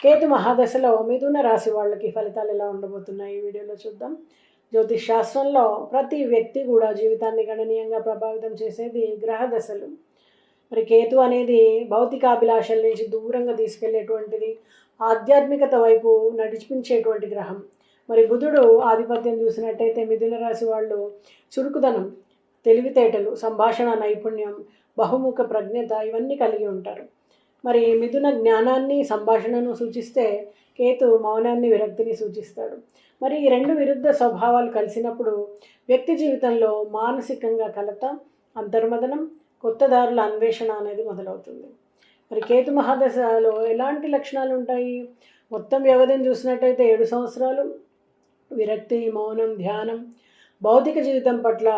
కేతు మహాదశలో మిథున రాశి వాళ్ళకి ఫలితాలు ఎలా ఉండబోతున్నాయి ఈ వీడియోలో చూద్దాం. జ్యోతిష్ శాస్త్రంలో ప్రతి వ్యక్తి కూడా జీవితాన్ని గణనీయంగా ప్రభావితం చేసేది గ్రహ దశలు. మరి కేతు అనేది భౌతికాభిలాషల నుంచి దూరంగా తీసుకెళ్లేటువంటిది, ఆధ్యాత్మికత వైపు నడిపించేటువంటి గ్రహం. మరి బుధుడు ఆధిపత్యం చూసినట్టయితే మిథున రాశి వాళ్ళు చురుకుదనం, తెలివితేటలు, సంభాషణ నైపుణ్యం, బహుముఖ ప్రజ్ఞత ఇవన్నీ కలిగి ఉంటారు. మరి మిథున జ్ఞానాన్ని, సంభాషణను సూచిస్తే కేతు మౌనాన్ని, విరక్తిని సూచిస్తాడు. మరి ఈ రెండు విరుద్ధ స్వభావాలు కలిసినప్పుడు వ్యక్తి జీవితంలో మానసికంగా కలత, అంతర్మదనం, కొత్త దారుల అన్వేషణ అనేది మొదలవుతుంది. మరి కేతు మహాదశలో ఎలాంటి లక్షణాలు ఉంటాయి? మొత్తం వ్యవధిని చూసినట్టయితే 7 సంవత్సరాలు. విరక్తి, మౌనం, ధ్యానం, భౌతిక జీవితం పట్ల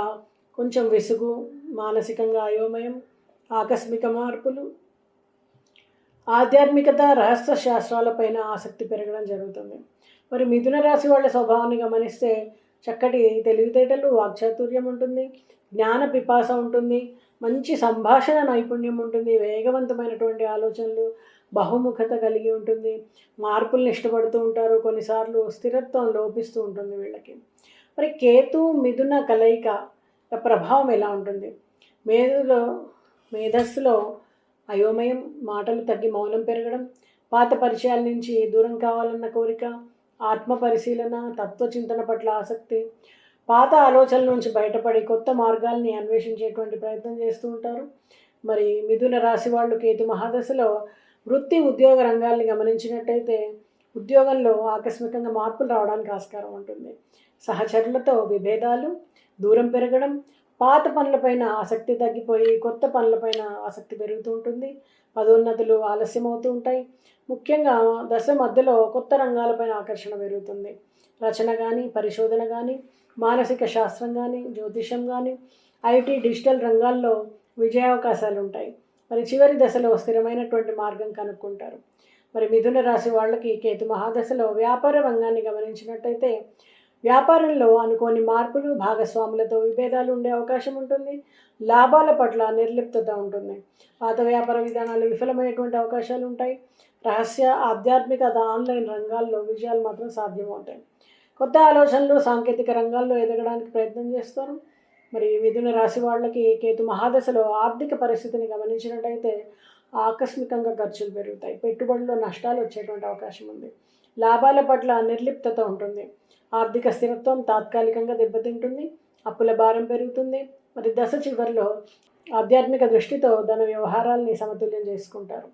కొంచెం విసుగు, మానసికంగా అయోమయం, ఆకస్మిక మార్పులు, ఆధ్యాత్మికత, రహస్య శాస్త్రాలపైన ఆసక్తి పెరగడం జరుగుతుంది. మరి మిథున రాశి వాళ్ళ స్వభావాన్ని గమనిస్తే చక్కటి తెలివితేటలు, వాక్చాతుర్యం ఉంటుంది, జ్ఞాన పిపాస ఉంటుంది, మంచి సంభాషణ నైపుణ్యం ఉంటుంది, వేగవంతమైనటువంటి ఆలోచనలు, బహుముఖత కలిగి ఉంటుంది, మార్పుల్ని ఇష్టపడుతూ ఉంటారు. కొన్నిసార్లు స్థిరత్వం లోపిస్తూ ఉంటుంది వీళ్ళకి. మరి కేతు మిథున కలయిక ప్రభావం ఎలా ఉంటుంది? మేధస్సులో అయోమయం, మాటలు తగ్గి మౌనం పెరగడం, పాత పరిచయాల నుంచి దూరం కావాలన్న కోరిక, ఆత్మ పరిశీలన, తత్వచింతన పట్ల ఆసక్తి, పాత ఆలోచనల నుంచి బయటపడి కొత్త మార్గాల్ని అన్వేషించేటువంటి ప్రయత్నం చేస్తూ ఉంటారు. మరి మిథున రాశి వాళ్ళు కేతు మహాదశలో వృత్తి, ఉద్యోగ రంగాల్ని గమనించినట్టయితే ఉద్యోగంలో ఆకస్మికంగా మార్పులు రావడానికి ఆస్కారం ఉంటుంది. సహచరులతో విభేదాలు, దూరం పెరగడం, పాత పనులపైన ఆసక్తి తగ్గిపోయి కొత్త పనులపైన ఆసక్తి పెరుగుతూ ఉంటుంది. పదోన్నతులు ఆలస్యం అవుతూ ఉంటాయి. ముఖ్యంగా దశ మధ్యలో కొత్త రంగాలపైన ఆకర్షణ పెరుగుతుంది. రచన కానీ, పరిశోధన కానీ, మానసిక శాస్త్రం కానీ, జ్యోతిషం కానీ, ఐటీ, డిజిటల్ రంగాల్లో విజయావకాశాలు ఉంటాయి. మరి చివరి దశలో స్థిరమైనటువంటి మార్గం కనుక్కుంటారు. మరి మిథున రాశి వాళ్ళకి కేతు మహాదశలో వ్యాపార రంగాన్ని గమనించినట్టయితే వ్యాపారంలో అనుకోని మార్పులు, భాగస్వాములతో విభేదాలు ఉండే అవకాశం ఉంటుంది. లాభాల పట్ల నిర్లిప్తత ఉంటుంది. పాత వ్యాపార విధానాలు విఫలమైనటువంటి అవకాశాలు ఉంటాయి. రహస్య, ఆధ్యాత్మికత, ఆన్లైన్ రంగాల్లో విజయాలు మాత్రం సాధ్యమవుతాయి. కొత్త ఆలోచనలు, సాంకేతిక రంగాల్లో ఎదగడానికి ప్రయత్నం చేస్తారు. మరి మిథున రాశి వాళ్ళకి కేతు మహాదశలో ఆర్థిక పరిస్థితిని గమనించినట్టయితే ఆకస్మికంగా ఖర్చులు పెరుగుతాయి. పెట్టుబడుల్లో నష్టాలు వచ్చేటువంటి అవకాశం ఉంది. లాభాల పట్ల నిర్లిప్తత ఉంటుంది. ఆర్థిక స్థిరత్వం తాత్కాలికంగా దెబ్బతింటుంది. అప్పుల భారం పెరుగుతుంది. మరి దశ చివరిలో ఆధ్యాత్మిక దృష్టితో ధన వ్యవహారాల్ని సమతుల్యం చేసుకుంటారు.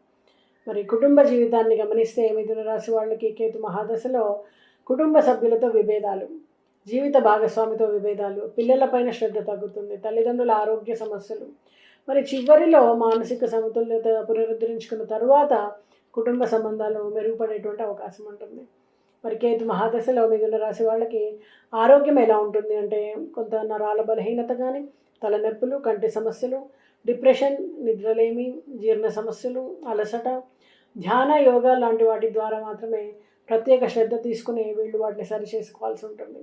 మరి కుటుంబ జీవితాన్ని గమనిస్తే మిథున రాశి వాళ్ళకి కేతు మహాదశలో కుటుంబ సభ్యులతో విభేదాలు, జీవిత భాగస్వామితో విభేదాలు, పిల్లలపైన శ్రద్ధ తగ్గుతుంది, తల్లిదండ్రుల ఆరోగ్య సమస్యలు. మరి చివరిలో మానసిక సమతుల్యత పునరుద్ధరించుకున్న తరువాత కుటుంబ సంబంధాలు మెరుగుపడేటువంటి అవకాశం ఉంటుంది. మరి కేతు మహాదశలో మిథున రాశి వాళ్ళకి ఆరోగ్యం ఎలా ఉంటుంది అంటే కొంత నరాల బలహీనత కానీ, తలనొప్పులు, కంటి సమస్యలు, డిప్రెషన్, నిద్రలేమి, జీర్ణ సమస్యలు, అలసట, ధ్యాన, యోగా లాంటి వాటి ద్వారా మాత్రమే ప్రత్యేక శ్రద్ధ తీసుకుని వీళ్ళు వాటిని సరి చేసుకోవాల్సి ఉంటుంది.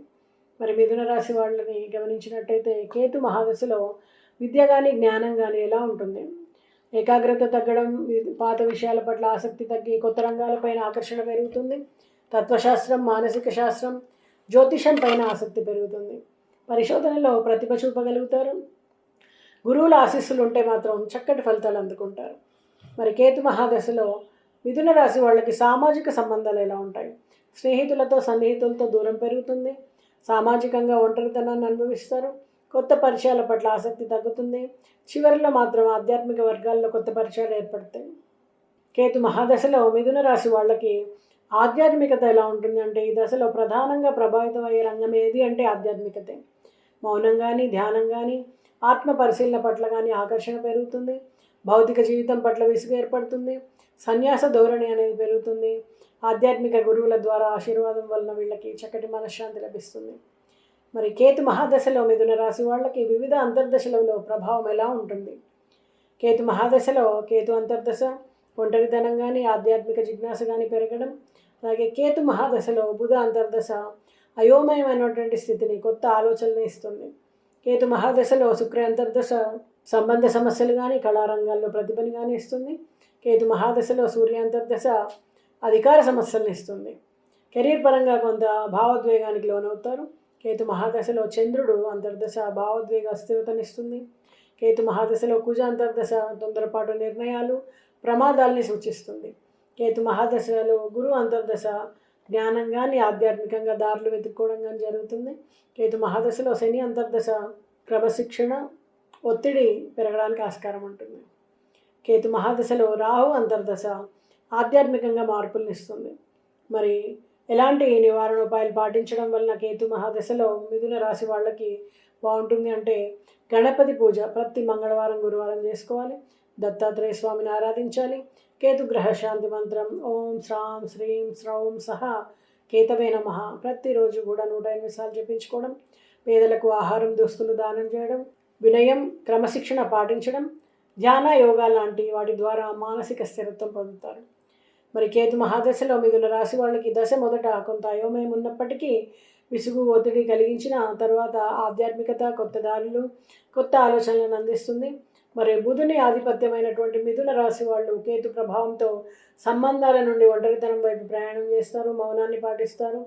మరి మిథున రాశి వాళ్ళని గమనించినట్టయితే కేతు మహాదశలో విద్య కానీ, జ్ఞానం కానీ ఎలా ఉంటుంది? ఏకాగ్రత తగ్గడం, పాత విషయాల పట్ల ఆసక్తి తగ్గి కొత్త రంగాలపైన ఆకర్షణ పెరుగుతుంది. తత్వశాస్త్రం, మానసిక శాస్త్రం, జ్యోతిషం పైన ఆసక్తి పెరుగుతుంది. పరిశోధనలో ప్రతిభ చూపగలుగుతారు. గురువుల ఆశీస్సులు ఉంటే మాత్రం చక్కటి ఫలితాలు అందుకుంటారు. మరి కేతు మహాదశలో మిథున రాశి వాళ్ళకి సామాజిక సంబంధాలు ఎలా ఉంటాయి? స్నేహితులతో, సన్నిహితులతో దూరం పెరుగుతుంది. సామాజికంగా ఒంటరితనాన్ని అనుభవిస్తారు. కొత్త పరిచయాల పట్ల ఆసక్తి తగ్గుతుంది. చివరిలో మాత్రం ఆధ్యాత్మిక వర్గాల్లో కొత్త పరిచయాలు ఏర్పడతాయి. కేతు మహాదశలో మిథున రాశి వాళ్ళకి ఆధ్యాత్మికత ఎలా ఉంటుంది అంటే ఈ దశలో ప్రధానంగా ప్రభావితం అయ్యే రంగం ఏది అంటే ఆధ్యాత్మికతే. మౌనం కానీ, ధ్యానం కానీ, ఆత్మ పరిశీలన పట్ల కానీ ఆకర్షణ పెరుగుతుంది. భౌతిక జీవితం పట్ల విసుగు ఏర్పడుతుంది. సన్యాస ధోరణి అనేది పెరుగుతుంది. ఆధ్యాత్మిక గురువుల ద్వారా ఆశీర్వాదం వలన వీళ్ళకి చక్కటి మనశ్శాంతి లభిస్తుంది. మరి కేతు మహాదశలో మిథున రాశి వాళ్ళకి వివిధ అంతర్దశలలో ప్రభావం ఎలా ఉంటుంది? కేతు మహాదశలో కేతు అంతర్దశ ఒంటరితనం కానీ, ఆధ్యాత్మిక జిజ్ఞాస కానీ పెరగడం. అలాగే కేతు మహాదశలో బుధ అంతర్దశ అయోమయమైనటువంటి స్థితిని, కొత్త ఆలోచనలు ఇస్తుంది. కేతు మహాదశలో శుక్ర అంతర్దశ సంబంధ సమస్యలు కానీ, కళారంగాల్లో ప్రతిభని కానీ ఇస్తుంది. కేతు మహాదశలో సూర్య అంతర్దశ అధికార సమస్యలను ఇస్తుంది. కెరీర్ పరంగా కొంత భావోద్వేగానికి లోనవుతారు. కేతు మహాదశలో చంద్రుడు అంతర్దశ భావోద్వేగ అస్థిరతనిస్తుంది. కేతు మహాదశలో కుజ అంతర్దశ తొందరపాటు నిర్ణయాలు, ప్రమాదాల్ని సూచిస్తుంది. కేతు మహాదశలో గురు అంతర్దశ జ్ఞానం కానీ ఆధ్యాత్మికంగా దారులు వెతుక్కోవడం కానీ జరుగుతుంది. కేతు మహాదశలో శని అంతర్దశ క్రమశిక్షణ, ఒత్తిడి పెరగడానికి ఆస్కారం ఉంటుంది. కేతు మహాదశలో రాహు అంతర్దశ ఆధ్యాత్మికంగా మార్పులను ఇస్తుంది. మరి ఎలాంటి నివారణ ఉపాయాలు పాటించడం వలన కేతు మహాదశలో మిథున రాశి వాళ్ళకి బాగుంటుంది అంటే, గణపతి పూజ ప్రతి మంగళవారం గురువారం చేసుకోవాలి. దత్తాత్రేయ స్వామిని ఆరాధించాలి. కేతు గ్రహ శాంతి మంత్రం ఓం శ్రాం శ్రీం శ్రౌం సహా కేతవే నమః ప్రతిరోజు కూడా 108 సార్లు జపించుకోవడం, పేదలకు ఆహారం దుస్తులు దానం చేయడం, వినయం క్రమశిక్షణ పాటించడం, ధ్యాన యోగా లాంటి వాటి ద్వారా మానసిక స్థిరత్వం పొందుతారు. మరి కేతు మహాదశలో మిథున రాశి వాళ్ళకి దశ మొదట కొంత అయోమయం ఉన్నప్పటికీ విసుగు ఒత్తిడి కలిగించిన తర్వాత ఆధ్యాత్మికత, కొత్త దారులు, కొత్త ఆలోచనలను అందిస్తుంది. మరి బుధుని ఆధిపత్యమైనటువంటి మిథున రాశి వాళ్ళు కేతు ప్రభావంతో సంబంధాల నుండి ఒంటరితనం వైపు ప్రయాణం చేస్తారు, మౌనాన్ని పాటిస్తారు.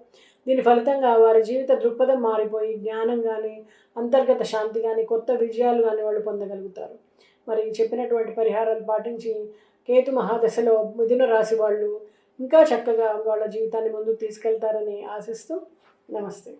దీని ఫలితంగా వారి జీవిత దృక్పథం మారిపోయి జ్ఞానం కానీ, అంతర్గత శాంతి కానీ, కొత్త విజయాలు కానీ వాళ్ళు పొందగలుగుతారు. మరి చెప్పినటువంటి పరిహారాలు పాటించి కేతు మహాదశలో మిథున రాశి వాళ్ళు ఇంకా చక్కగా వాళ్ళ జీవితాన్ని ముందుకు తీసుకెళ్తారని ఆశిస్తూ నమస్తే.